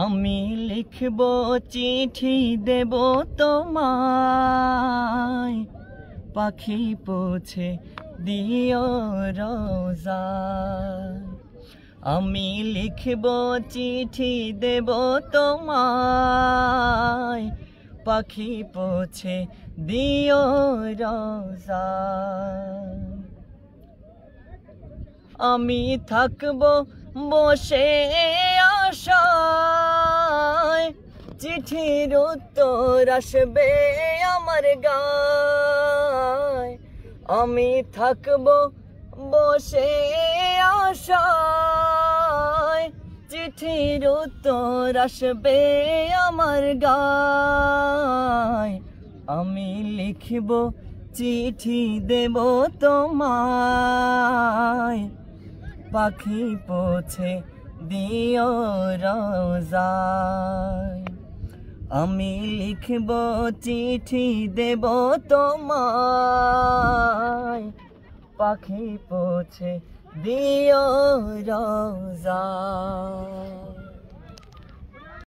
আমি লিখব চিঠি দেব তোমায়, পাখি পৌঁছে দিও রোজায়। আমি লিখব চিঠি দেব তোমায়, পাখি পৌঁছে দিও রোজায়। আমি থাকব বসে আশায়, চিঠির উত্তর আসবে আমার গায়। আমি থাকব বসে আশায়, চিঠির উত্তর আসবে আমার গায়। আমি লিখব চিঠি দেব তোমায়, পাখি পৌঁছে দিও রোজায়। আমি লিখব চিঠি দেব তোমায়, পাখি পৌঁছে দিও রোজায়।